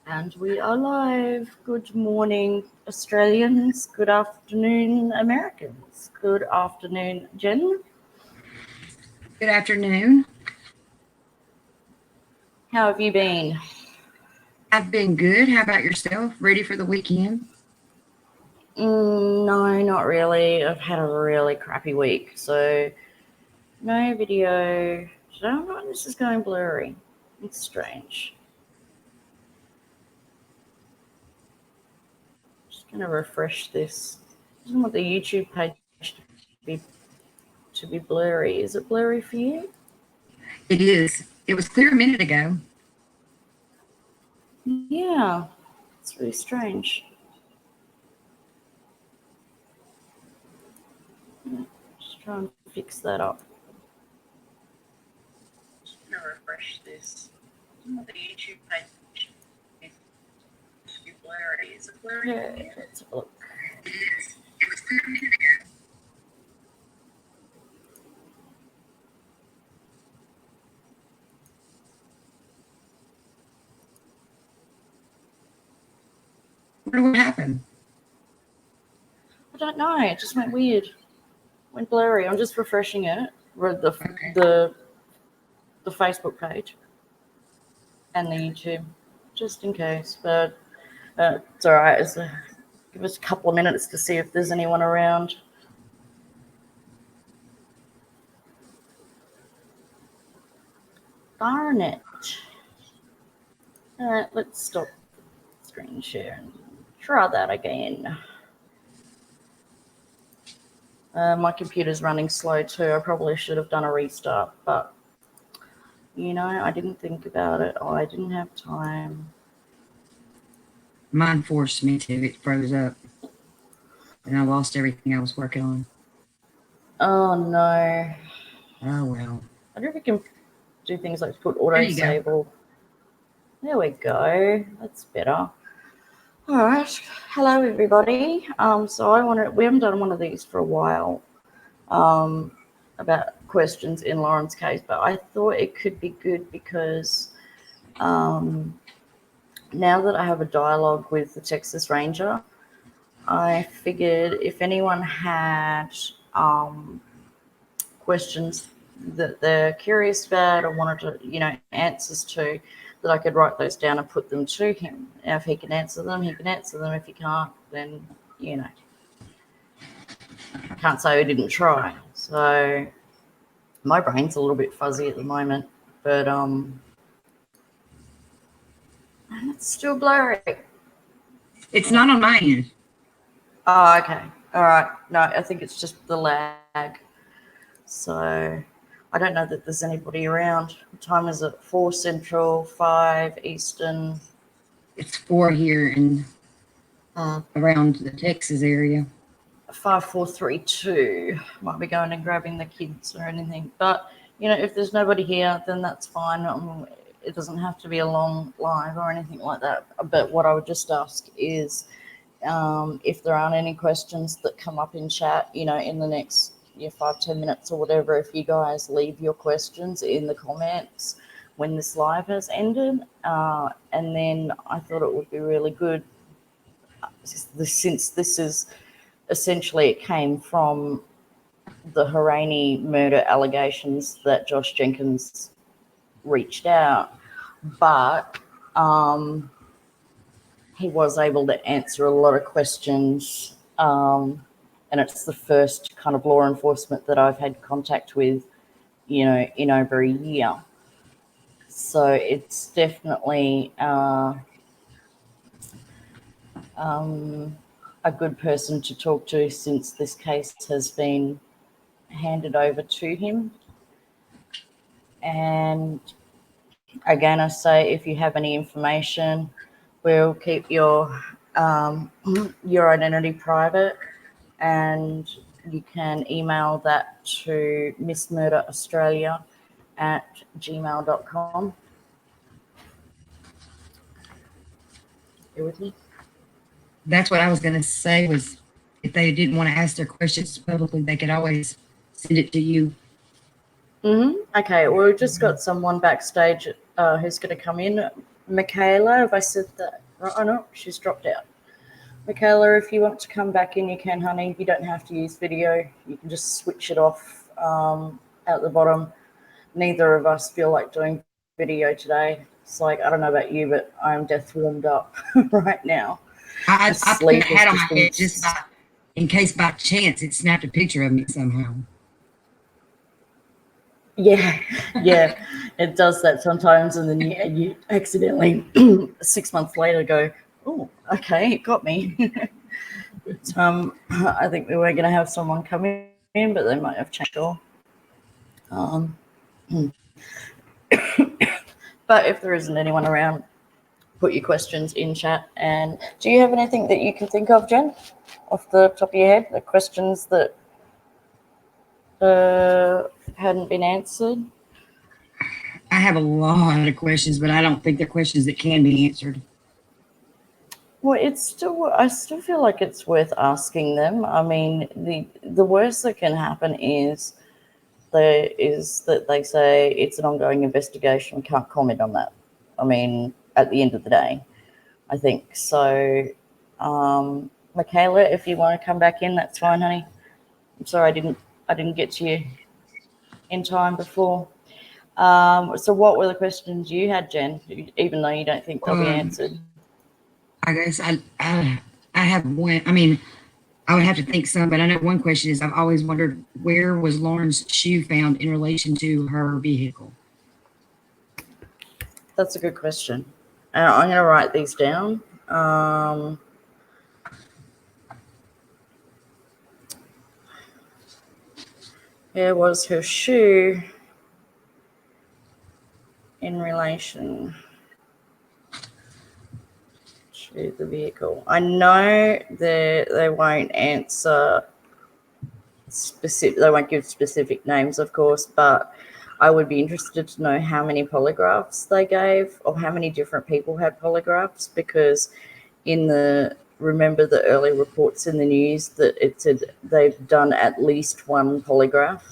And we are live. Good morning, Australians. Good afternoon, Americans. Good afternoon, Jen. Good afternoon. How have you been? I've been good. How about yourself? Ready for the weekend? No, not really. I've had a really crappy week, so no video. I don't know why this is going blurry. It's strange. Just gonna refresh this. I don't want the YouTube page to be blurry. Is it blurry for you? It is. It was clear a minute ago. Yeah, it's really strange. Just try and fix that up. Just gonna refresh this. The YouTube page is blurry. Is it blurry? Yeah, let's have a look. It is. It was clear a minute ago. What happened? I don't know. It just went weird. Went blurry. I'm just refreshing it. Okay. The Facebook page and the YouTube, just in case. But it's all right. Give us a couple of minutes to see if there's anyone around. Darn it. All right, let's stop screen share and try that again. My computer's running slow too. I probably should have done a restart, but you know, I didn't think about it. I didn't have time. Mine forced me to. It froze up. And I lost everything I was working on. Oh no. Oh, well. I wonder if we can do things like put auto-save. There we go. That's better. All right. Hello, everybody. So we haven't done one of these for a while about questions in Lauren's case, but I thought it could be good because now that I have a dialogue with the Texas Ranger, I figured if anyone had questions that they're curious about or wanted to, answers to, that I could write those down and put them to him. Now, if he can answer them, he can answer them. If he can't, then, I can't say I didn't try. So my brain's a little bit fuzzy at the moment, but it's still blurry. It's not on my end. Oh, okay. All right. No, I think it's just the lag. So I don't know that there's anybody around. What time is it? 4 Central, 5 Eastern. It's 4 here in around the Texas area. 5432. Might be going and grabbing the kids or anything. But, if there's nobody here, then that's fine. It doesn't have to be a long live or anything like that. But what I would just ask is if there aren't any questions that come up in chat, in the next 5-10 minutes or whatever, if you guys leave your questions in the comments when this live has ended, and then I thought it would be really good, since this is essentially, it came from the Harani murder allegations that Josh Jenkins reached out, but he was able to answer a lot of questions, and it's the first kind of law enforcement that I've had contact with, in over a year. So it's definitely a good person to talk to, since this case has been handed over to him. And again, I say, if you have any information, we'll keep your identity private, and you can email that to missmurderaustralia@gmail.com. You with me? That's what I was going to say, was if they didn't want to ask their questions publicly, they could always send it to you. Okay, well, we've just got someone backstage who's going to come in. Michaela, have I said that right? Oh, no, she's dropped out. Michaela, if you want to come back in, you can, honey. You don't have to use video. You can just switch it off at the bottom. Neither of us feel like doing video today. It's like, I don't know about you, but I'm death warmed up right now. I put a hat on my been... head just in case by chance it snapped a picture of me somehow. Yeah, it does that sometimes, and then you accidentally 6 months later go, oh, okay, it got me. But, I think we were going to have someone come in, but they might have changed. But if there isn't anyone around, put your questions in chat. And do you have anything that you can think of, Jen, off the top of your head, the questions that hadn't been answered? I have a lot of questions, but I don't think they're questions that can be answered. Well, I still feel like it's worth asking them. I mean, the worst that can happen is that they say it's an ongoing investigation. We can't comment on that. I mean, at the end of the day, I think so. Michaela, if you want to come back in, that's fine, honey. I'm sorry I didn't get to you in time before. So what were the questions you had, Jen? Even though you don't think they'll be answered. I guess I have one. I mean, I would have to think some, but I know one question is I've always wondered, where was Lauren's shoe found in relation to her vehicle? That's a good question. I'm going to write these down. Where was her shoe in relation to the vehicle? I know that they won't answer specific. They won't give specific names, of course, but I would be interested to know how many polygraphs they gave, or how many different people had polygraphs, because remember the early reports in the news that it said they've done at least one polygraph,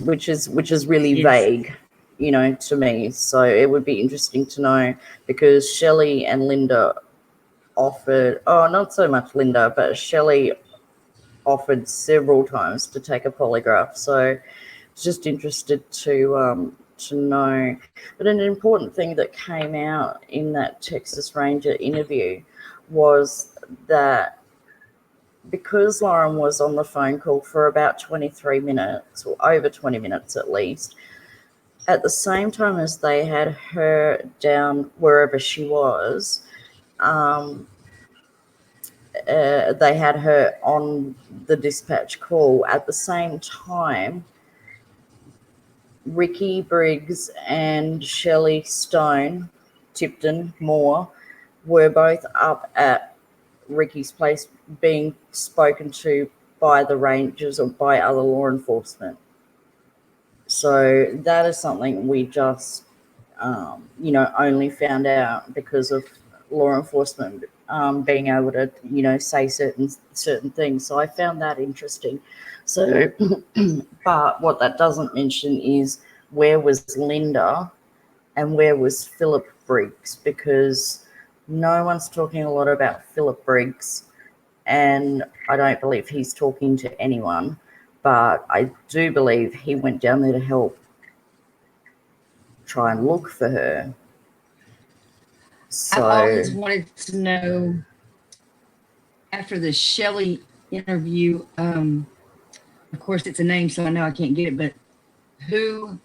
which is really vague, to me. So it would be interesting to know, because Shelley and Linda offered, not so much Linda, but Shelley offered several times to take a polygraph. So it's just interested to know. But an important thing that came out in that Texas Ranger interview was that because Lauren was on the phone call for about 23 minutes, or over 20 minutes at least, at the same time as they had her down wherever she was, they had her on the dispatch call. At the same time, Ricky Briggs and Shelley Stone, Tipton Moore, were both up at Ricky's place being spoken to by the Rangers or by other law enforcement. So that is something we just, only found out because of law enforcement being able to, say certain things. So I found that interesting. So, but what that doesn't mention is where was Linda and where was Philip Briggs, because no one's talking a lot about Philip Briggs, and I don't believe he's talking to anyone, but I do believe he went down there to help try and look for her. So I always wanted to know, after the Shelley interview, of course it's a name, so I know I can't get it, but who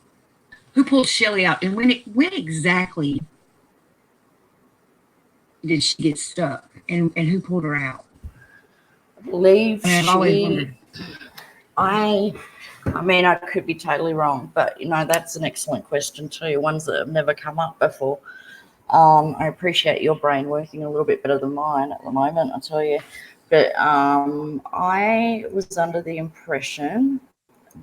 pulled Shelley out, and when exactly did she get stuck, and who pulled her out? I believe I've always wondered. I mean, I could be totally wrong, but that's an excellent question too. Ones that have never come up before. I appreciate your brain working a little bit better than mine at the moment, I tell you. But I was under the impression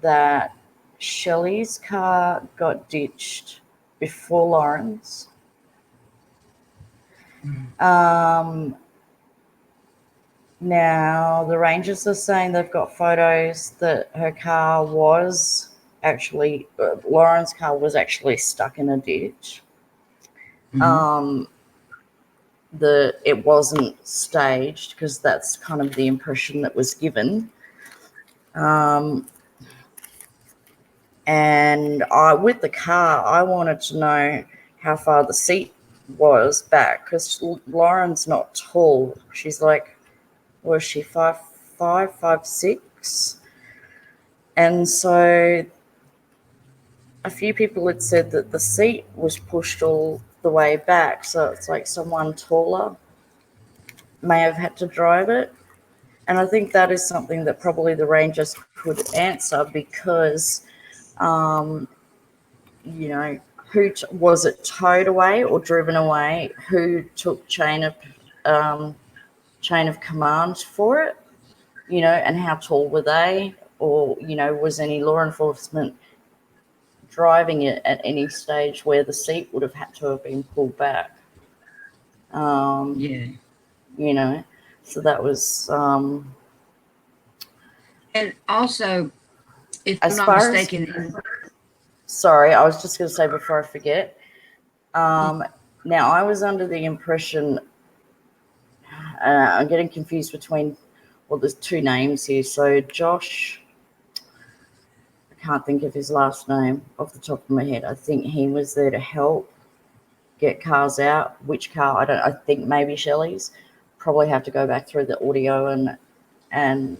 that Shelley's car got ditched before Lauren's. Now the Rangers are saying they've got photos that her car was actually, Lauren's car was actually stuck in a ditch. Mhm. It wasn't staged, because that's kind of the impression that was given. And with the car, I wanted to know how far the seat was back, because Lauren's not tall. She's like, was she 5'5", 5'6"? And so a few people had said that the seat was pushed all the way back, so it's like someone taller may have had to drive it. And I think that is something that probably the Rangers could answer, because, you know, was it towed away or driven away? Who took chain of command for it? You know, and how tall were they? Or, you know, was any law enforcement driving it at any stage where the seat would have had to have been pulled back? Yeah. You know, so that was, And also, if I'm as not far as, mistaken, sorry, I was just going to say before I forget. Now, I was under the impression, I'm getting confused between, well, there's two names here. So Josh, I can't think of his last name off the top of my head. I think he was there to help get cars out. Which car? I think maybe Shelley's. Probably have to go back through the audio and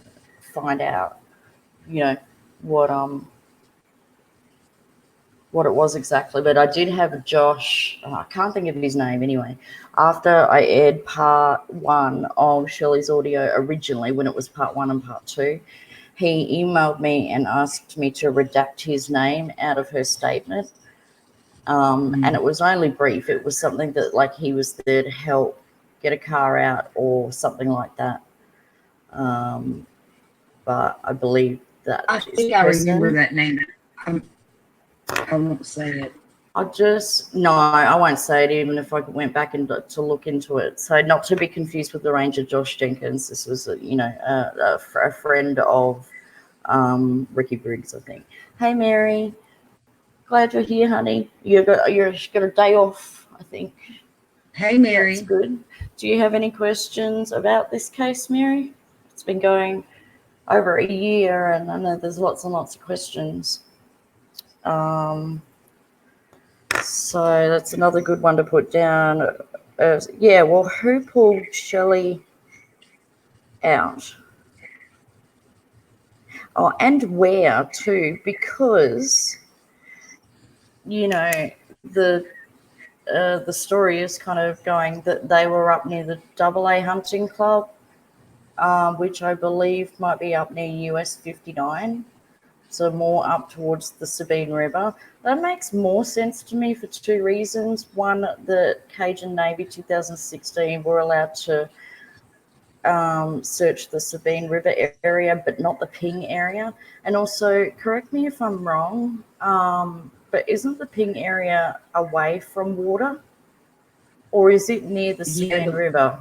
find out, you know, what what it was exactly. But I did have Josh, I can't think of his name anyway. After I aired part one of Shelley's audio originally, when it was part one and part two, he emailed me and asked me to redact his name out of her statement. And it was only brief. It was something that, like, he was there to help get a car out or something like that. But I believe that I is think I remember person. that name. I won't say it. No, I won't say it, even if I went back and to look into it. So, not to be confused with the Ranger Josh Jenkins. This was, a friend of Ricky Briggs, I think. Hey, Mary, glad you're here, honey. You've got a day off, I think. Hey, That's Mary. good. Do you have any questions about this case, Mary? It's been going over a year, and I know there's lots and lots of questions. So that's another good one to put down. Yeah, well, who pulled Shelley out? Oh, and where too? Because, you know, the story is kind of going that they were up near the AA Hunting Club, which I believe might be up near US 59. So more up towards the Sabine River. That makes more sense to me for two reasons. One, the Cajun Navy 2016 were allowed to search the Sabine River area, but not the Ping area. And also, correct me if I'm wrong, but isn't the Ping area away from water? Or is it near the Yeah, Sabine River?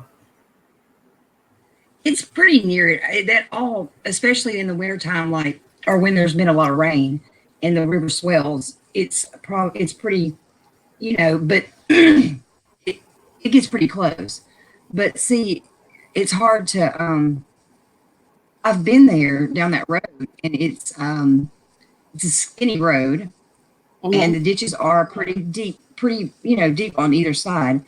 it's pretty near it. That all, especially in the wintertime, like, or when there's been a lot of rain and the river swells, it's pretty, but it gets pretty close. But see, it's hard to I've been there down that road, and it's a skinny road, and Mm-hmm. the ditches are pretty deep, deep on either side.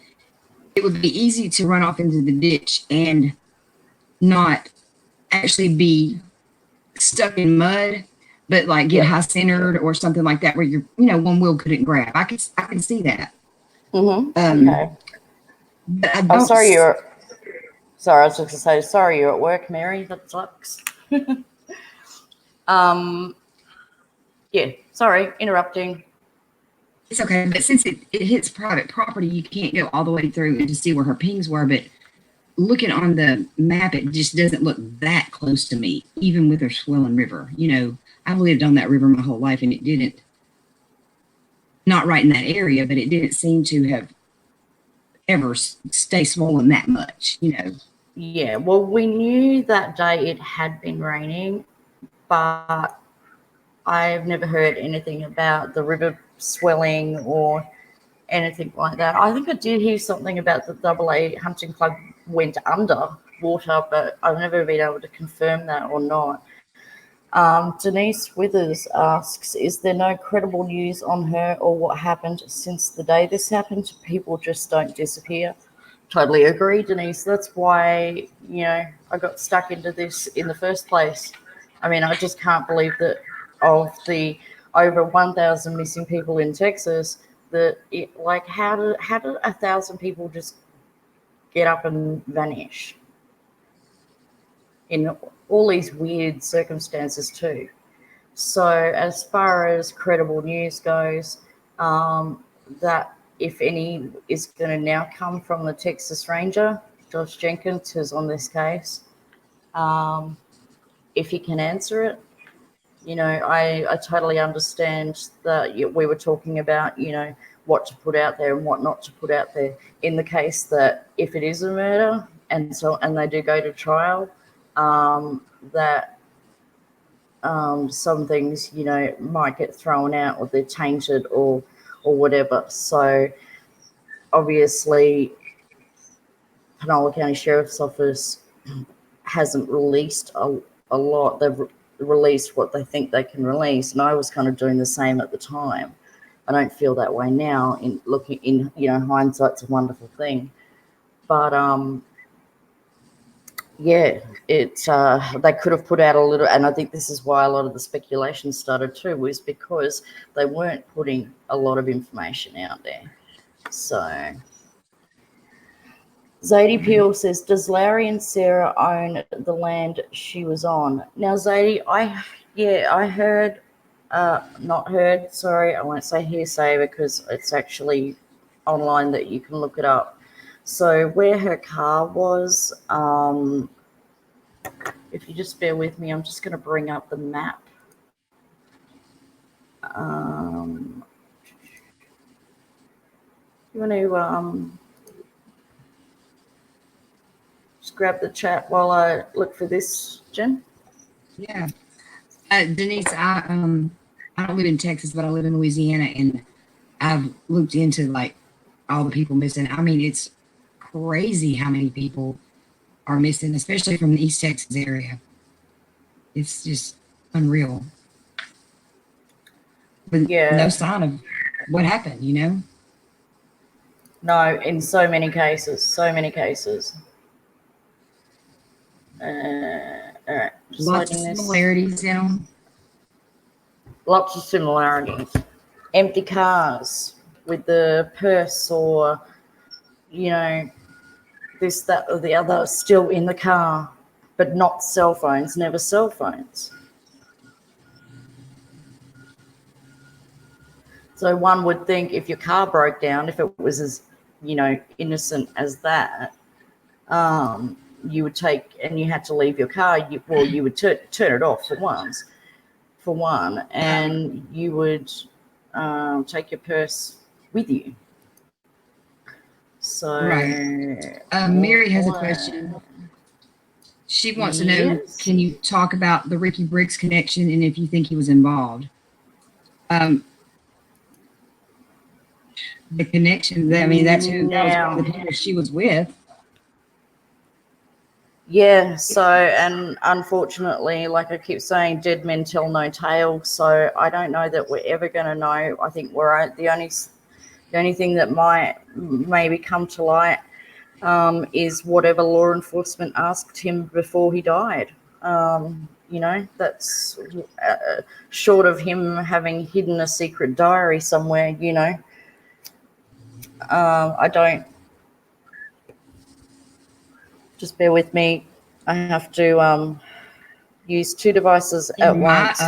It would be easy to run off into the ditch and not actually be stuck in mud, but like get Yeah. high centered or something like that, where one wheel couldn't grab. I can see that. Mm-hmm. Um, Okay. but I I'm don't. sorry sorry, I was just going to say, sorry you're at work, Mary. That sucks. Um, yeah, sorry, interrupting. It's okay, but since it hits private property, you can't go all the way through and to see where her pings were. But looking on the map, it just doesn't look that close to me, even with her swelling river. I've lived on that river my whole life, and it didn't, not right in that area, but it didn't seem to have ever stay swollen that much. Yeah, well, we knew that day it had been raining, but I've never heard anything about the river swelling or anything like that. I think I did hear something about the AA Hunting Club went under water, but I've never been able to confirm that or not. Denise Withers asks, is there no credible news on her or what happened since the day this happened? People just don't disappear. Totally agree, Denise. That's why, I got stuck into this in the first place. I mean, I just can't believe that of the over 1,000 missing people in Texas, that how did 1,000 people just get up and vanish in all these weird circumstances too? So as far as credible news goes, that if any is going to now come from the Texas Ranger, Josh Jenkins, who's on this case. If he can answer it, I totally understand that we were talking about, what to put out there and what not to put out there. In the case that if it is a murder and they do go to trial, that some things, might get thrown out or they're tainted or whatever. So obviously, Panola County Sheriff's Office hasn't released a lot. They've released what they think they can release, and I was kind of doing the same at the time. I don't feel that way now. In looking in, hindsight's a wonderful thing, but yeah, it's they could have put out a little, and I think this is why a lot of the speculation started too, was because they weren't putting a lot of information out there. So Zadie Peel says, does Larry and Sarah own the land she was on? Now, Zadie, I heard, not heard, sorry, I won't say hearsay because it's actually online that you can look it up. So where her car was, if you just bear with me, I'm just going to bring up the map. You want to just grab the chat while I look for this, Jen? Yeah. Denise, I don't live in Texas, but I live in Louisiana, and I've looked into like all the people missing. I mean, it's crazy how many people are missing, especially from the East Texas area. It's just unreal. But no sign of what happened, No, in so many cases. All right, lots of similarities in them. Lots of similarities. Empty cars with the purse or, this, that, or the other still in the car, but not cell phones, never cell phones. So one would think if your car broke down, if it was as, innocent as that, you would take, and you had to leave your car, you would turn it off for one, and you would take your purse with you. So right. Mary has a question. She wants to know, can you talk about the Ricky Briggs connection and if you think he was involved? The connection, I mean, that was the people she was with. Yeah, so, and unfortunately, like I keep saying, dead men tell no tale. So I don't know that we're ever going to know. I think we're the only thing that might maybe come to light is whatever law enforcement asked him before he died. That's short of him having hidden a secret diary somewhere, I don't. Just bear with me. I have to use two devices at once,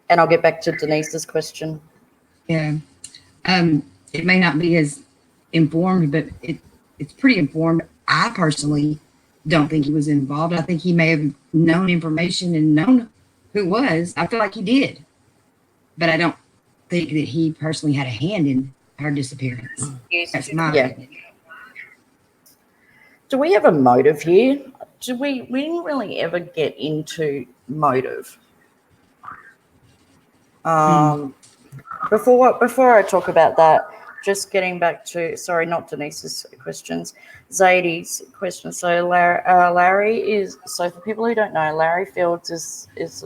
and I'll get back to Denise's question. Yeah. It may not be as informed, but it's pretty informed. I personally don't think he was involved. I think he may have known information and known who was. I feel like he did, but I don't think that he personally had a hand in her disappearance. That's my opinion. Do we have a motive here? We didn't really ever get into motive. Before I talk about that, just getting back to, sorry, not Denise's questions, Zadie's question. So Larry is, so for people who don't know, Larry Fields is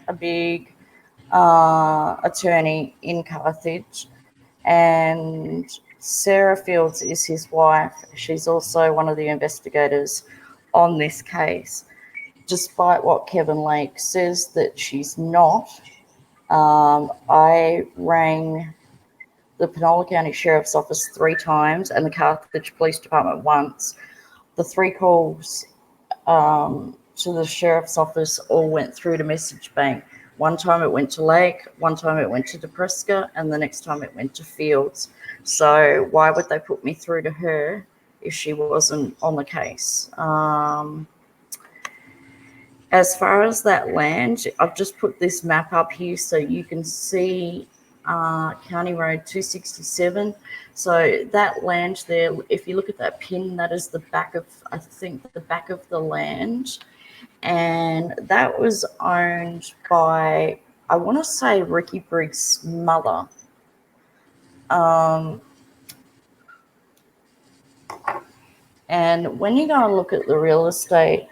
a big attorney in Carthage, and Sarah Fields is his wife. She's also one of the investigators on this case. Despite what Kevin Lake says that she's not, I rang the Penola County Sheriff's Office 3 times and the Carthage Police Department once. The 3 calls to the Sheriff's Office all went through to Message Bank. One time it went to Lake, one time it went to DePresca, and the next time it went to Fields. So why would they put me through to her if she wasn't on the case? As far as that land, I've just put this map up here so you can see County Road 267. So that land there, if you look at that pin, that is the back of, I think, the back of the land. And that was owned by, I want to say, Ricky Briggs' mother. And when you go and look at the real estate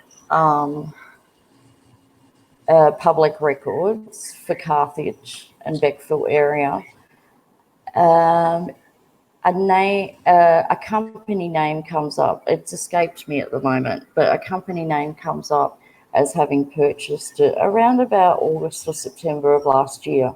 public records for Carthage and Beckville area, a company name comes up. It's escaped me at the moment, but a company name comes up as having purchased it around about August or September of last year.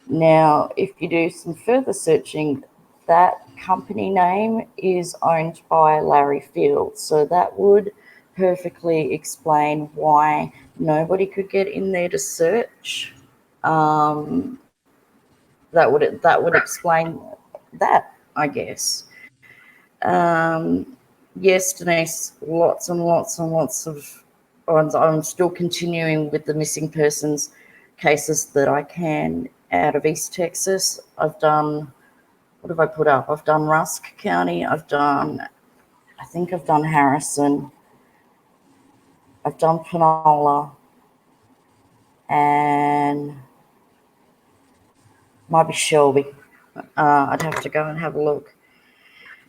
Now, if you do some further searching, that company name is owned by Larry Fields. So that would perfectly explain why nobody could get in there to search. That would explain that, I guess. Yes, Denise, lots and lots and lots of. I'm still continuing with the missing persons cases that I can out of East Texas. I've done, what have I put up? I've done Rusk County. I think I've done Harrison. I've done Penola, and might be Shelby. I'd have to go and have a look.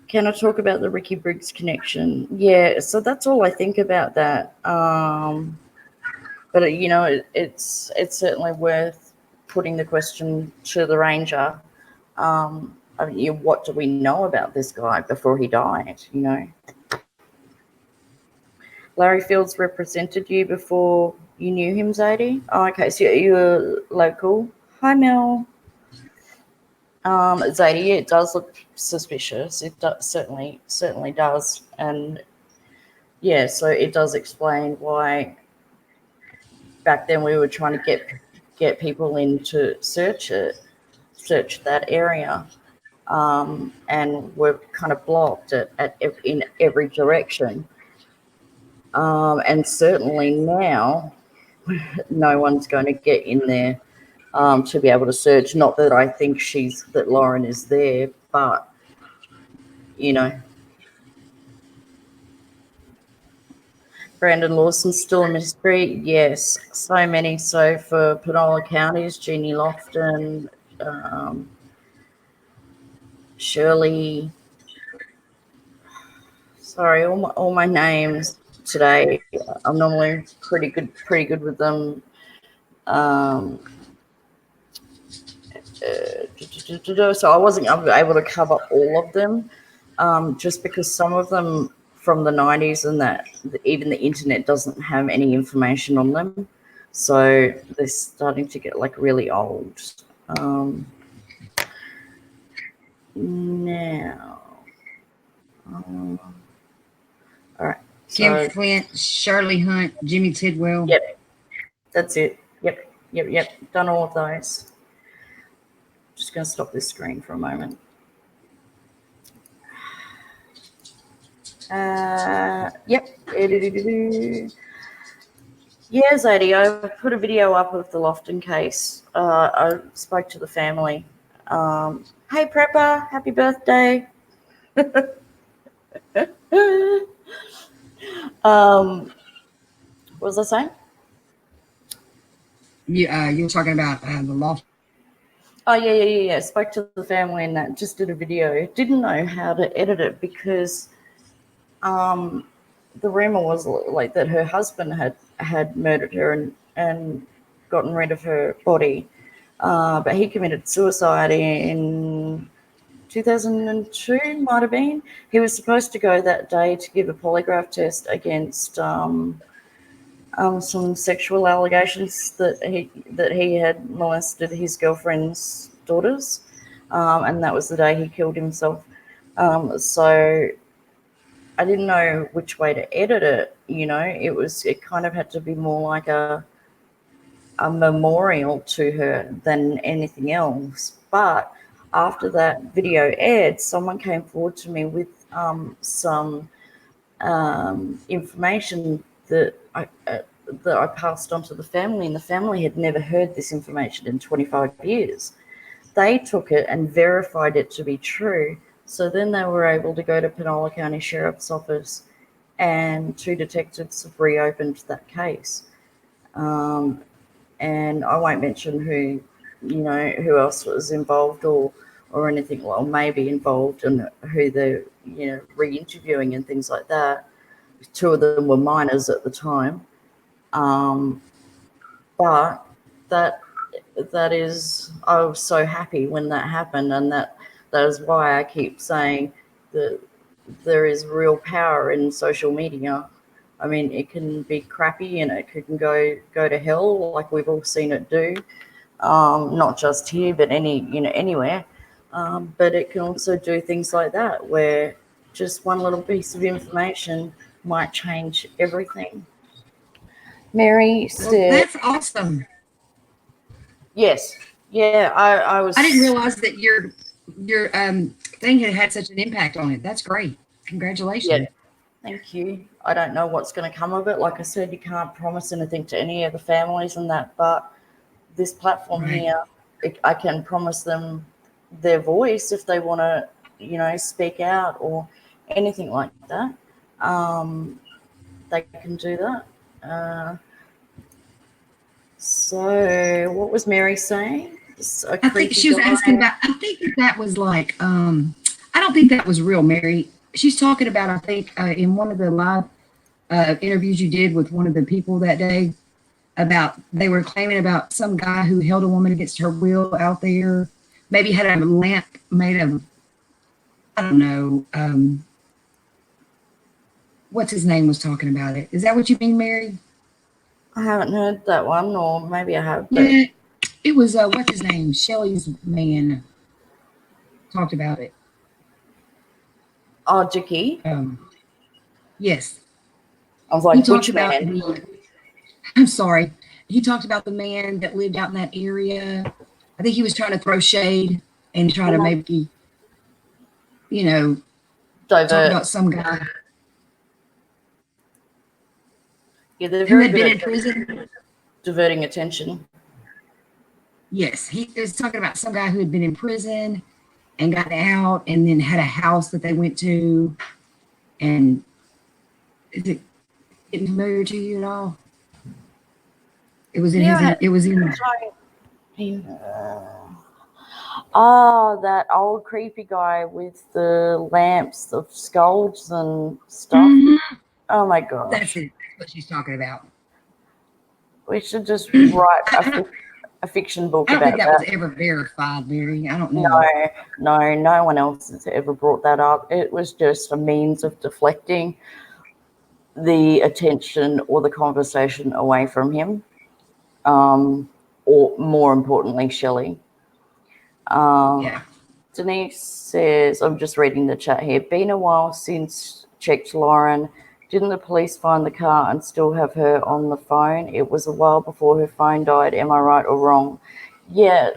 Can I talk about the Ricky Briggs connection? Yeah, so that's all I think about that. But you know, it's certainly worth putting the question to the ranger. I mean, what do we know about this guy before he died? You know, Larry Fields represented you before you knew him, Zadie. Oh, okay, so you're local. Hi, Mel. Zadie, it does look suspicious. It certainly does, and yeah, so it does explain why back then we were trying to get people in to search that area, and we're kind of blocked in every direction. And certainly now, no one's going to get in there to be able to search. Not that I think that Lauren is there, but you know. Brandon Lawson's still a mystery. Yes, so many. So for Penola counties, Jeannie Lofton, Shirley. Sorry, all my names today. I'm normally pretty good with them. So I wasn't able to cover all of them, just because some of them from the 90s and that even the internet doesn't have any information on them. So they're starting to get like really old. Now, all right. Kim Flint, Charlie Hunt, Jimmy Tidwell. Yep, that's it. Yep. Done all of those. Just going to stop this screen for a moment. Yep. Yeah, Zadie, I put a video up of the Lofton case. I spoke to the family. Hey, Prepper, happy birthday. What was I saying? You were talking about the Lofton Oh yeah. Spoke to the family and that. Just did a video. Didn't know how to edit it because the rumor was like that her husband had murdered her and gotten rid of her body, but he committed suicide in 2002, might have been. He was supposed to go that day to give a polygraph test against some sexual allegations that he had molested his girlfriend's daughters, and that was the day he killed himself. So I didn't know which way to edit it. It kind of had to be more like a memorial to her than anything else. But after that video aired, someone came forward to me with some information that I passed on to the family, and the family had never heard this information in 25 years. They took it and verified it to be true. So then they were able to go to Penola County Sheriff's Office, and two detectives have reopened that case. Um, and I won't mention who else was involved or anything, well, maybe involved, and who they're re-interviewing and things like that. Two of them were minors at the time, but that I was so happy when that happened, and that is why I keep saying that there is real power in social media. I mean, it can be crappy and it can go to hell, like we've all seen it do, not just here, but anywhere. But it can also do things like that, where just one little piece of information might change everything. Mary Well, said, that's awesome. yes, yeah, I was. I didn't realize that your thing had such an impact on it. That's great. Yeah, Congratulations. thank you. I don't know what's going to come of it. Like I said, you can't promise anything to any of the families and that, but this platform Right. here, I can promise them their voice if they want to, speak out or anything like that. Um, they can do that. So, what was Mary saying? A I think creepy she was asking guy. about. I think that was like. I don't think that was real, Mary. She's talking about. I think in one of the live interviews you did with one of the people that day about they were claiming about some guy who held a woman against her will out there. Maybe had a lamp made of. I don't know. What's his name was talking about it. Is that what you mean, Mary? I haven't heard that one, or maybe I have, but Yeah. It was what's his name? Shelley's man talked about it. oh, Jicky. Yes. I was He like, talked which about man? I'm sorry. He talked about the man that lived out in that area. I think he was trying to throw shade and try to Mhm. maybe, you know, talk Divert. about some guy Yeah, they're who very had good been at in prison. diverting attention. Yes, he was talking about some guy who had been in prison and got out and then had a house that they went to. And is it getting familiar to you at all? It was in his, Yeah, it was in, oh, that old creepy guy with the lamps of skulls and stuff. Mhm. Oh my That's gosh. it. That's what she's talking about. We should just write I don't, a fiction book I don't think about that was that. ever verified, Mary. I don't No, know. no one else has ever brought that up. It was just a means of deflecting the attention or the conversation away from him, or more importantly, Shelley. Um, Yeah. Denise says, I'm just reading the chat here. Been a while since checked Lauren. Didn't the police find the car and still have her on the phone? It was a while before her phone died. Am I right or wrong? Yeah,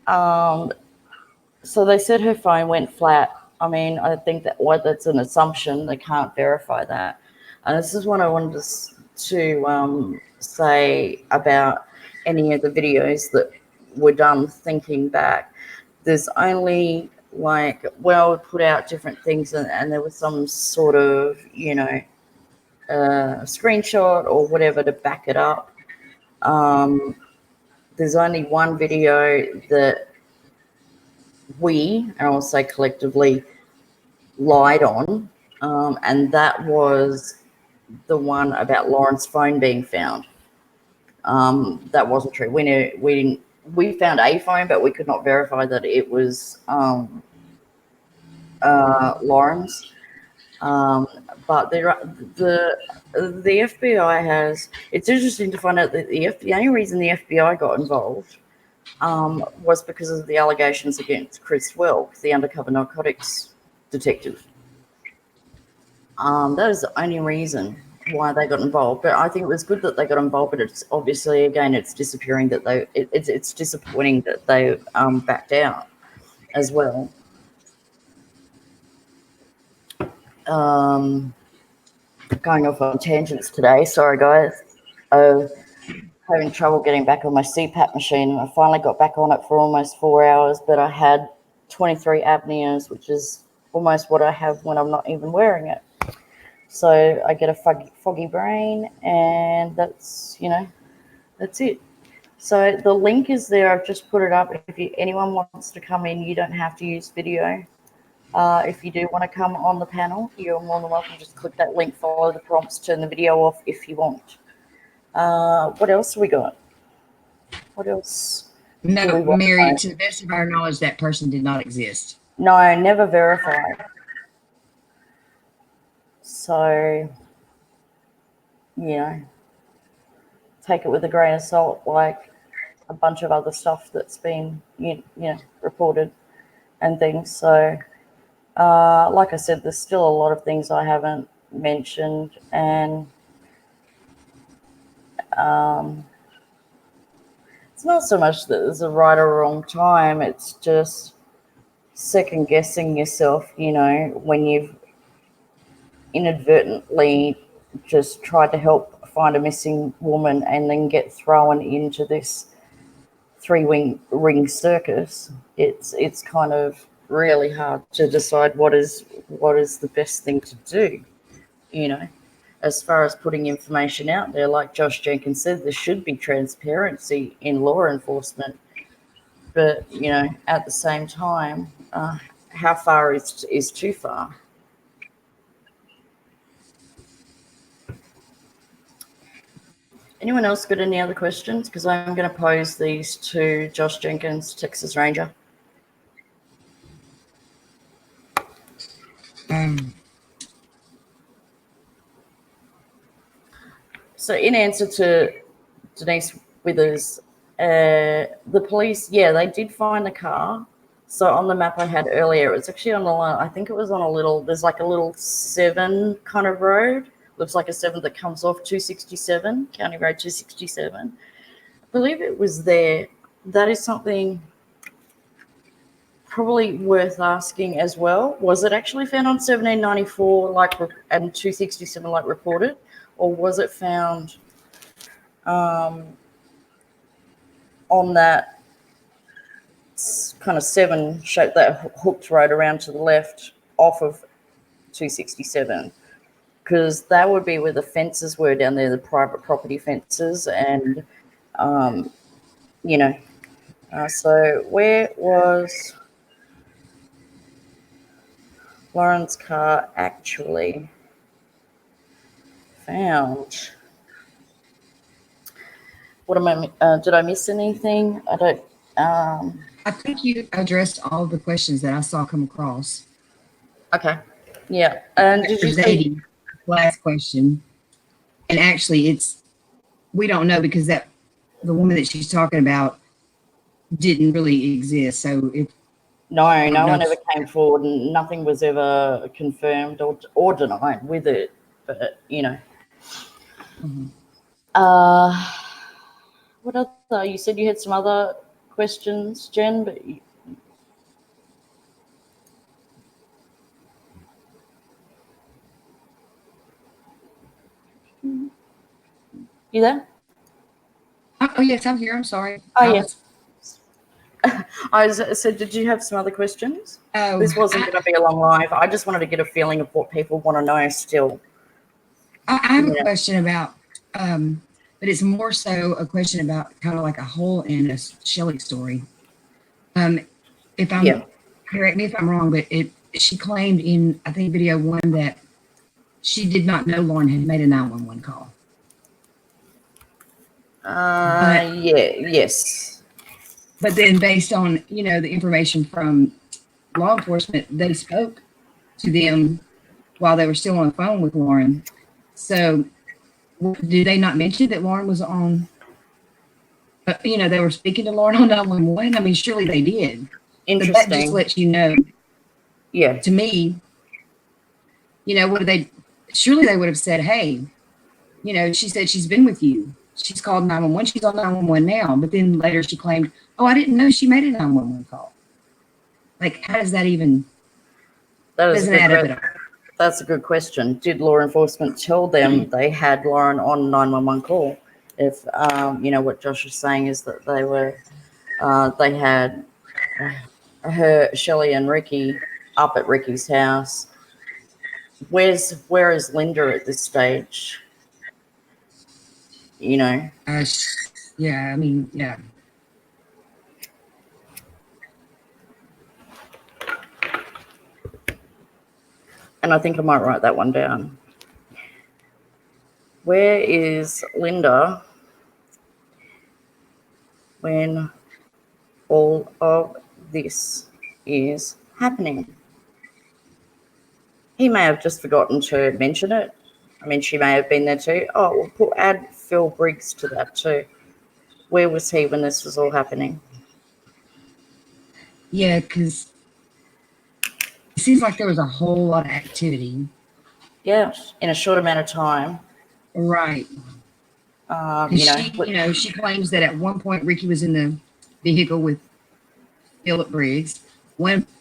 um, so they said her phone went flat. I mean, I think that's an assumption. They can't verify that. And this is what I wanted to say about any of the videos that were done thinking back. There's only put out different things, and there was some sort of, screenshot or whatever to back it up. Um, there's only one video that we, and I'll say collectively, lied on, and that was the one about Lauren's phone being found. That wasn't true. We found a phone, but we could not verify that it was Lauren's. But the FBI has. It's interesting to find out that the only reason the FBI got involved was because of the allegations against Chris Welk, the undercover narcotics detective. That is the only reason why they got involved. But I think it was good that they got involved. But it's obviously, again, it's disappearing that they. It's disappointing that they backed out as well. Going off on tangents today. Sorry, guys. Having trouble getting back on my CPAP machine. I finally got back on it for almost 4 hours, but I had 23 apneas, which is almost what I have when I'm not even wearing it. So I get a foggy brain, and that's it. So the link is there. I've just put it up. If anyone wants to come in, you don't have to use video. If you do want to come on the panel, you're more than welcome. Just click that link, follow the prompts, turn the video off if you want. What else have we got? What else? No, Mary, to the best of our knowledge, that person did not exist. No, never verified. So, take it with a grain of salt, like a bunch of other stuff that's been, reported and things. So, like I said, there's still a lot of things I haven't mentioned, and it's not so much that there's a right or wrong time. It's just second guessing yourself, when you've inadvertently just tried to help find a missing woman and then get thrown into this three-ring circus. It's kind of really hard to decide what is the best thing to do, as far as putting information out there. Like Josh Jenkins said, there should be transparency in law enforcement, but at the same time, how far is too far? Anyone else got any other questions? Because I'm going to pose these to Josh Jenkins, Texas Ranger. So in answer to Denise Withers, the police, they did find the car. So on the map I had earlier, it was actually on I think it was on there's like a little 7 kind of road. Looks like a 7 that comes off 267, County Road 267. I believe it was there. That is something probably worth asking as well. Was it actually found on 1794 and 267 like reported, or was it found on that kind of 7 shape, that hooked road around to the left off of 267? Because that would be where the fences were down there, the private property fences, and so where was Lauren's car actually found? What am I? Did I miss anything? I don't. I think you addressed all the questions that I saw come across. Okay. Yeah. And did you say last question? And actually, we don't know, because the woman that she's talking about didn't really exist. So no one ever came forward, and nothing was ever confirmed or denied with it. But Mm-hmm. What other? You said you had some other questions, Jen, but you there? Oh yes, I'm here. I'm sorry. Oh yes. I said, did you have some other questions? Oh, this wasn't going to be a long live. I just wanted to get a feeling of what people want to know still. I have a question about but it's more so a question about kind of like a hole in a Shelley story. If I'm correct me if I'm wrong, but she claimed in I think video 1 that she did not know Lauren had made a 911 call. Yes. But then based on, the information from law enforcement, they spoke to them while they were still on the phone with Lauren. So did they not mention that Lauren was on, they were speaking to Lauren on 911? I mean, surely they did. Interesting. So that just lets you know. Yeah. To me, surely they would have said, hey, she said she's been with you. She's called 911. She's on 911 now. But then later she claimed, oh, I didn't know she made a 911 call. Like, how does that even, doesn't add up at all. That's a good question. Did law enforcement tell them they had Lauren on 911 call? If, what Josh is saying is that they had Shelley and Ricky up at Ricky's house. Where is Linda at this stage? Yeah, I mean, yeah. And I think I might write that one down. Where is Linda when all of this is happening? He may have just forgotten to mention it. I mean, she may have been there too. Oh, we'll add Phil Briggs to that too. Where was he when this was all happening? Yeah, because it seems like there was a whole lot of activity. Yeah, in a short amount of time. Right. She claims that at one point Ricky was in the vehicle with Philip Briggs.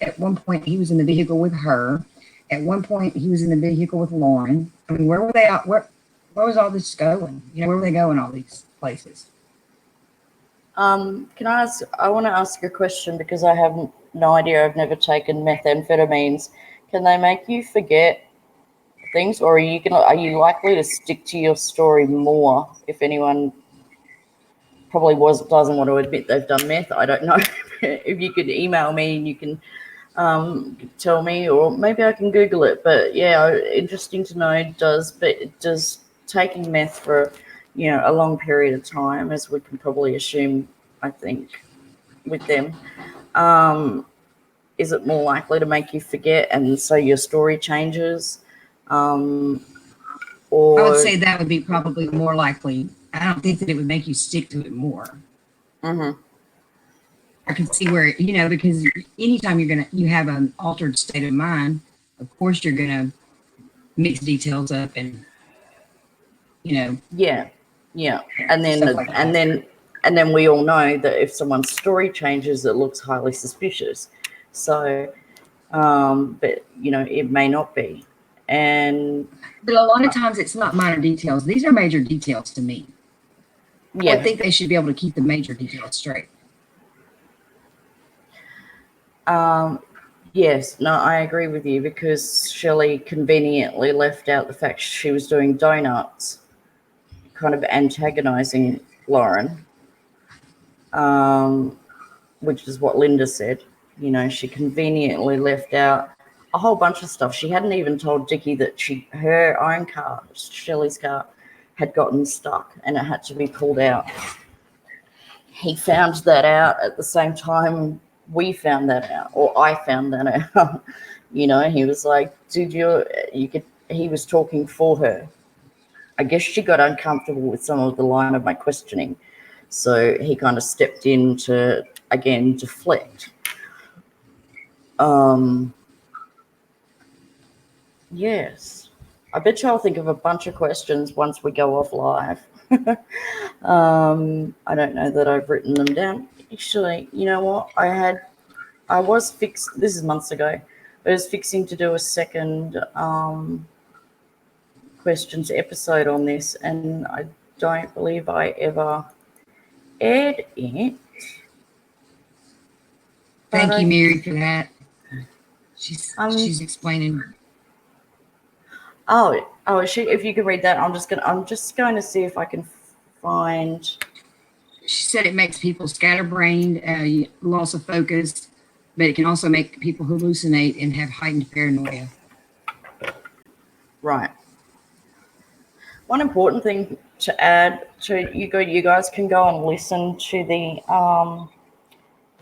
At one point he was in the vehicle with her. At one point he was in the vehicle with Lauren. I mean, where were they out? Where was all this going? Where were they going all these places? I want to ask a question because I have no idea. I've never taken methamphetamines. Can they make you forget things, or are you likely to stick to your story more if anyone probably doesn't want to admit they've done meth? I don't know. If you could email me and you can tell me, or maybe I can Google it. But yeah, interesting to know. Does taking meth for a long period of time, as we can probably assume, I think, with them, is it more likely to make you forget, and so your story changes? Or I would say that would be probably more likely. I don't think that it would make you stick to it more. Mm-hmm. I can see where, because anytime you have an altered state of mind, of course you're gonna mix details up and, Yeah. And then we all know that if someone's story changes, it looks highly suspicious. So, but it may not be. But a lot of times it's not minor details. These are major details to me. Yeah. I think they should be able to keep the major details straight. Yes, no, I agree with you, because Shelley conveniently left out the fact she was doing donuts, kind of antagonizing Lauren, which is what Linda said. She conveniently left out a whole bunch of stuff. She hadn't even told Dickie that her own car, Shelley's car, had gotten stuck and it had to be pulled out. He found that out at the same time we found that out, or I found that out. He was like, he was talking for her. I guess she got uncomfortable with some of the line of my questioning. So he kind of stepped in to, again, deflect. Yes. I bet you I'll think of a bunch of questions once we go off live. I don't know that I've written them down. Actually, you know what? I was fixed, this is months ago, I was fixing to do a second questions episode on this, and I don't believe I ever aired it. Thank you, Mary, for that. She's explaining. Oh, if you could read that, I'm just going to see if I can find. She said it makes people scatterbrained, loss of focus, but it can also make people hallucinate and have heightened paranoia. Right. One important thing to add to you guys can go and listen to the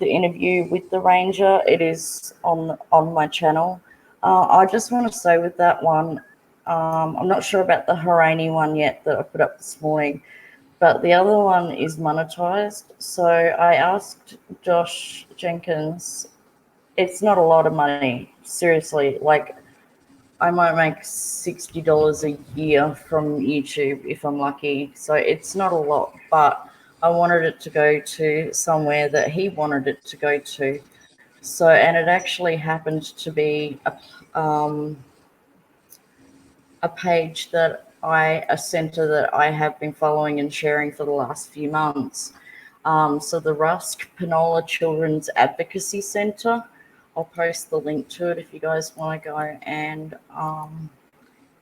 interview with the ranger. It is on my channel. I just want to say with that one, I'm not sure about the Harani one yet that I put up this morning, but the other one is monetized. So I asked Josh Jenkins, it's not a lot of money, seriously. Like, I might make $60 a year from YouTube if I'm lucky. So it's not a lot, but I wanted it to go to somewhere that he wanted it to go to. So, and it actually happened to be a page that a center that I have been following and sharing for the last few months. So the Rusk Panola Children's Advocacy Center. I'll post the link to it if you guys want to go and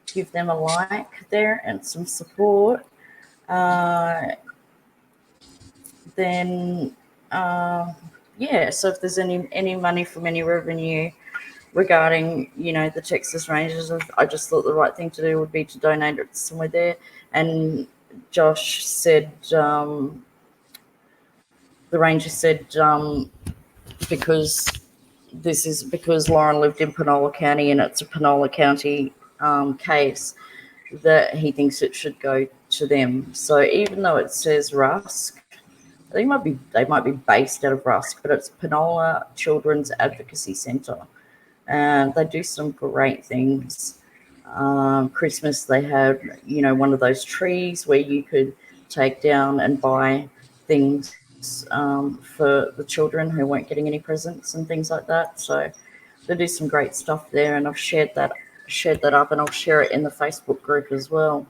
give them a like there and some support. Then yeah, so if there's any money from any revenue regarding, the Texas Rangers, I just thought the right thing to do would be to donate it somewhere there. And Josh said, the Ranger said, because Lauren lived in Panola County and it's a Panola County case, that he thinks it should go to them. So even though it says Rusk, I think they might be based out of Rusk, but it's Panola Children's Advocacy Center. And they do some great things. Christmas, they had, one of those trees where you could take down and buy things for the children who weren't getting any presents and things like that. So they do some great stuff there, and I've shared that up, and I'll share it in the Facebook group as well.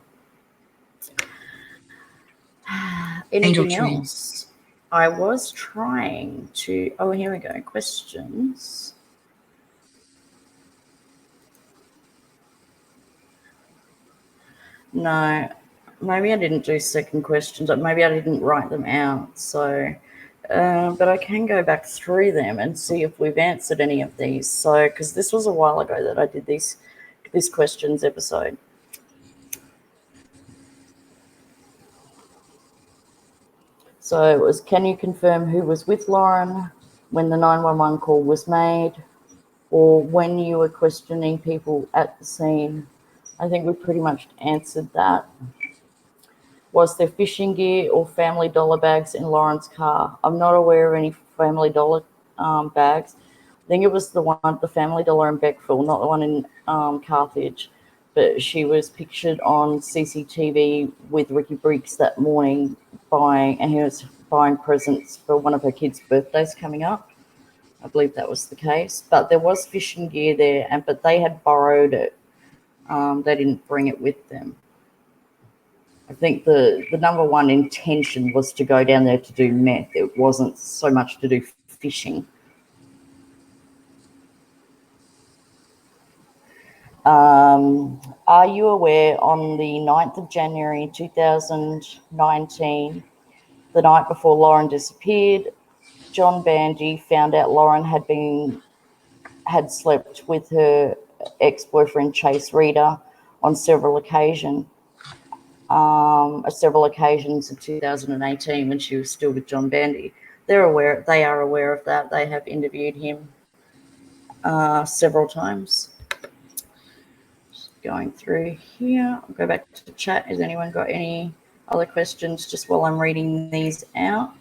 Anything else? I was trying to. Oh, here we go. Questions. No, maybe I didn't do second questions. Maybe I didn't write them out. So, but I can go back through them and see if we've answered any of these. So, because this was a while ago that I did this questions episode. So it was, can you confirm who was with Lauren when the 911 call was made, or when you were questioning people at the scene? I think we pretty much answered that. Was there fishing gear or Family Dollar bags in Lauren's car? I'm not aware of any Family Dollar bags. I think it was the Family Dollar in Beckville, not the one in Carthage. But she was pictured on CCTV with Ricky Briggs that morning and he was buying presents for one of her kids' birthdays coming up. I believe that was the case. But there was fishing gear there, but they had borrowed it. They didn't bring it with them. I think the number one intention was to go down there to do meth. It wasn't so much to do fishing. Are you aware on the 9th of January 2019, the night before Lauren disappeared, John Bandy found out Lauren had slept with her ex-boyfriend Chase Reader on several occasions in 2018 when she was still with John Bandy. They are aware of that. They have interviewed him several times. Just going through here, I'll go back to the chat. Has anyone got any other questions just while I'm reading these out?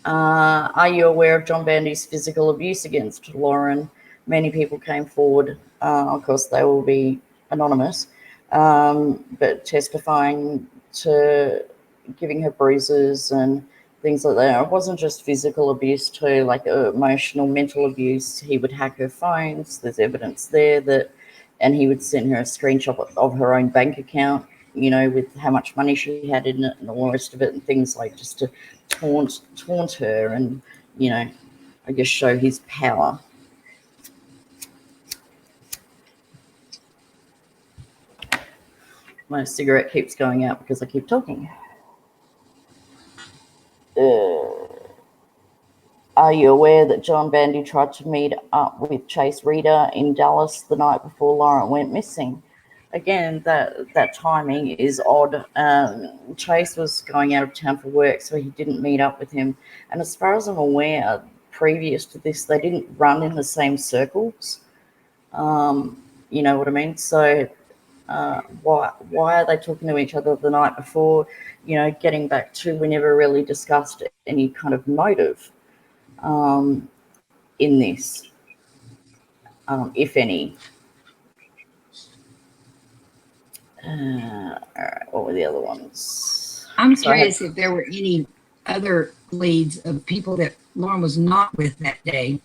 Are you aware of John Bandy's physical abuse against Lauren? Many people came forward. Of course, they will be anonymous, but testifying to giving her bruises and things like that. It wasn't just physical abuse too, like emotional, mental abuse. He would hack her phones. There's evidence there and he would send her a screenshot of her own bank account, with how much money she had in it and all the rest of it, and things like just to taunt her and, I guess show his power. My cigarette keeps going out because I keep talking. Are you aware that John Bandy tried to meet up with Chase Reader in Dallas the night before Lauren went missing? Again, that timing is odd. Chase was going out of town for work, so he didn't meet up with him. And as far as I'm aware, previous to this, they didn't run in the same circles. You know what I mean? So why are they talking to each other the night before? You know, getting back to, we never really discussed any kind of motive in this, if any. All right, what were the other ones? I'm curious if there were any other leads of people that Lauren was not with that day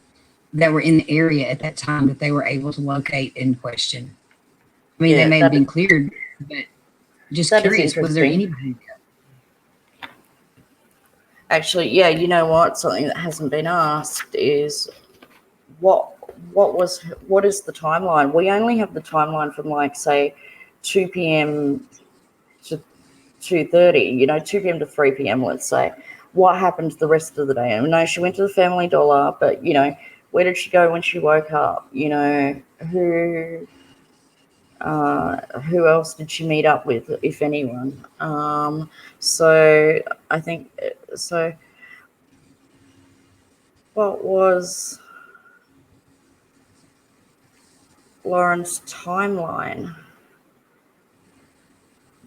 that were in the area at that time that they were able to locate and question. I mean, they may have been cleared, but just curious, was there anybody there? Actually, yeah, you know what? Something that hasn't been asked is what is the timeline? We only have the timeline from, like, say 2 p.m. to 2:30, you know, 2 p.m. to 3 p.m., let's say. What happened the rest of the day? I know she went to the Family Dollar, but, you know, where did she go when she woke up? You know, who else did she meet up with, if anyone? So I think, so what was Lauren's timeline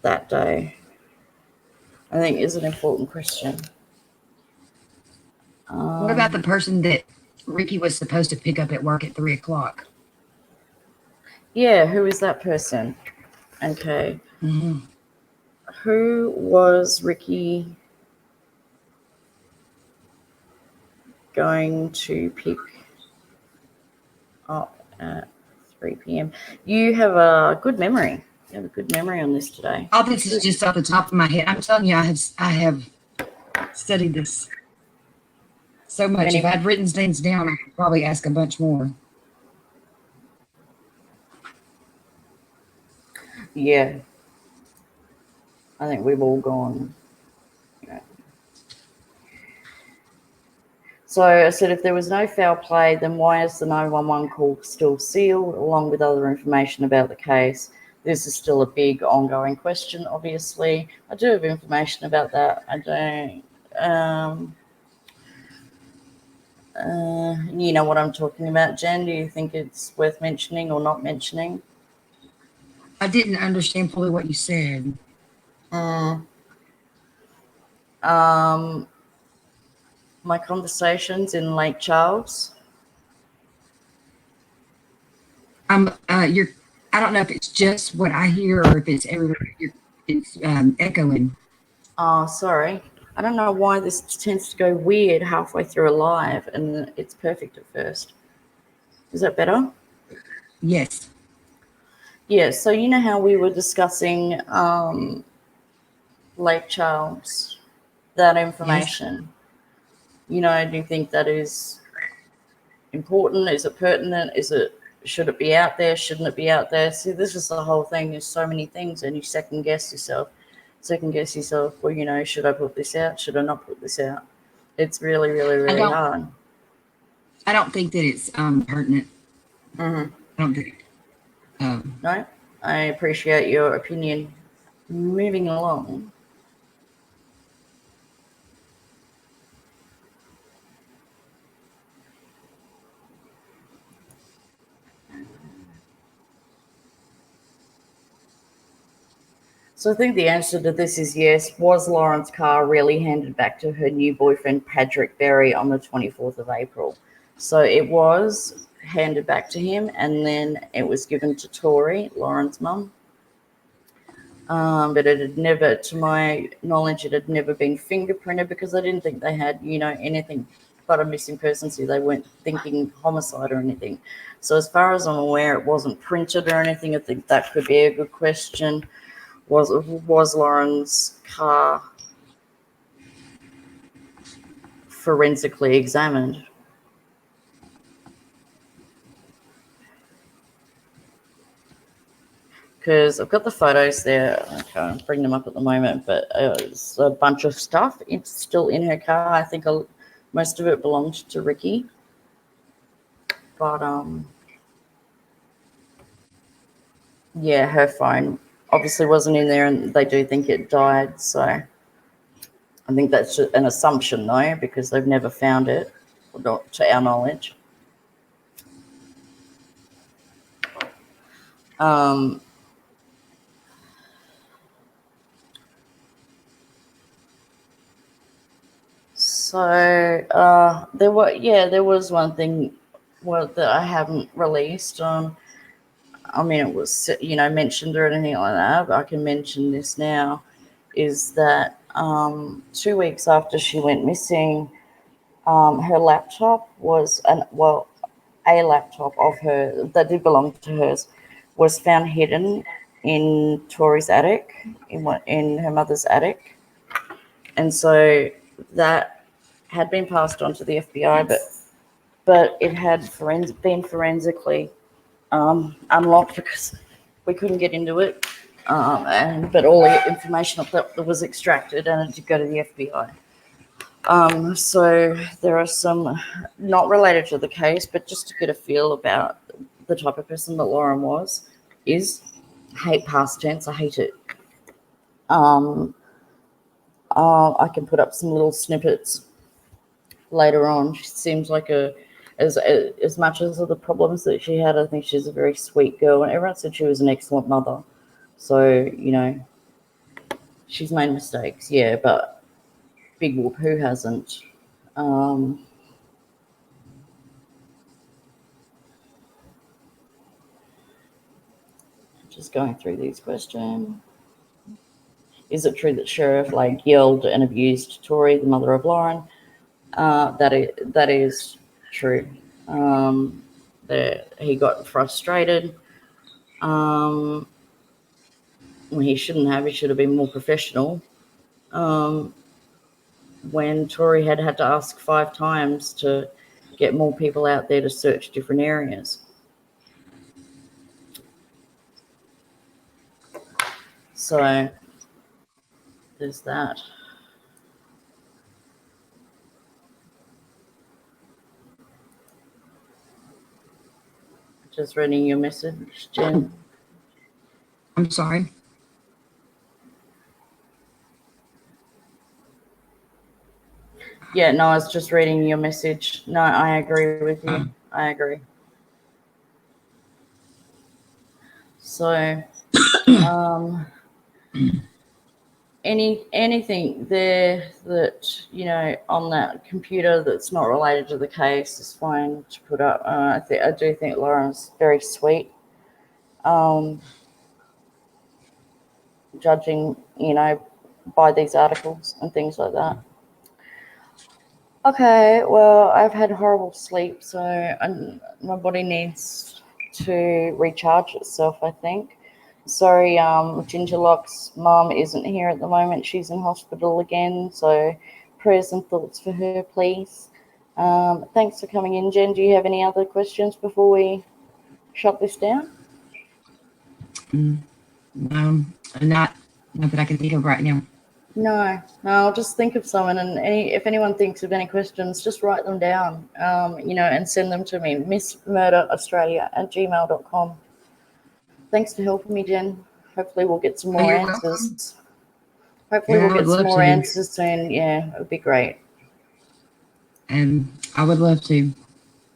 that day? I think is an important question. What about the person that Ricky was supposed to pick up at work at 3 o'clock? Yeah, who is that person? Okay. Mm-hmm. Who was Ricky going to pick up at 3 p.m.? You have a good memory. You have a good memory on this today. Oh, this is just off the top of my head. I'm telling you, I have studied this so much. If I'd written things down, I could probably ask a bunch more. Yeah. I think we've all gone. Yeah. So I said, if there was no foul play, then why is the 911 call still sealed, along with other information about the case? This is still a big ongoing question, obviously. I do have information about that. I don't. You know what I'm talking about, Jen? Do you think it's worth mentioning or not mentioning? I didn't understand fully what you said. My conversations in Lake Charles. I don't know if it's just what I hear or if it's everywhere. It's echoing. Oh, sorry. I don't know why this tends to go weird halfway through a live, and it's perfect at first. Is that better? Yes. Yeah, so you know how we were discussing Lake Charles, that information. Yes. You know, do you think that is important? Is it pertinent? Should it be out there? Shouldn't it be out there? See, this is the whole thing. There's so many things, and you second guess yourself. Well, you know, should I put this out? Should I not put this out? It's really, really, really hard. I don't think that it's pertinent. Mm-hmm. I don't think. No, I appreciate your opinion. Moving along. So I think the answer to this is yes. Was Lauren's car really handed back to her new boyfriend, Patrick Berry, on the 24th of April? So it was handed back to him, and then it was given to Tori, Lauren's mum. But it had never, to my knowledge, it had never been fingerprinted because I didn't think they had, you know, anything but a missing person. So they weren't thinking homicide or anything. So as far as I'm aware, it wasn't printed or anything. I think that could be a good question. Was Lauren's car forensically examined? because I've got the photos there. I can't bring them up at the moment, but it's a bunch of stuff. It's still in her car. I think most of it belonged to Ricky, but yeah, her phone obviously wasn't in there, and they do think it died. So I think that's an assumption, though, because they've never found it, not to our knowledge. So there was one thing that I haven't released. I mean, it was mentioned or anything like that, but I can mention this now. Is that 2 weeks after she went missing, her laptop was a laptop of her that did belong to hers was found hidden in Tori's attic, in her mother's attic, and so that had been passed on to the FBI, but it had been forensically unlocked because we couldn't get into it, but all the information that was extracted, and it did go to the FBI. So there are some not related to the case, but just to get a feel about the type of person that Lauren is. Hate past tense. I hate it. I can put up some little snippets later on. She seems like as much as the problems that she had, I think she's a very sweet girl, and everyone said she was an excellent mother. So, she's made mistakes, yeah, but big whoop, who hasn't? Just going through these questions. Is it true that Sheriff Lake yelled and abused Tori, the mother of Lauren? That is true. He got frustrated. When he shouldn't have. He should have been more professional. When Tori had to ask 5 times to get more people out there to search different areas. So there's that. Just reading your message, Jen. I'm sorry. Yeah, no, I was just reading your message. No, I agree with you. I agree. So, anything there that on that computer that's not related to the case is fine to put up. I do think Lauren's very sweet. Judging, by these articles and things like that. Okay, well, I've had horrible sleep, so my body needs to recharge itself, I think. Sorry, Gingerlock's mum isn't here at the moment. She's in hospital again, so prayers and thoughts for her, please. Thanks for coming in, Jen. Do you have any other questions before we shut this down? Not that I can think of right now. No, I'll just think of someone, and if anyone thinks of any questions, just write them down, and send them to me, missmurderaustralia@gmail.com. Thanks for helping me, Jen. Hopefully we'll get some more answers. Hopefully we'll get some more answers soon. Yeah, it would be great. And I would love to.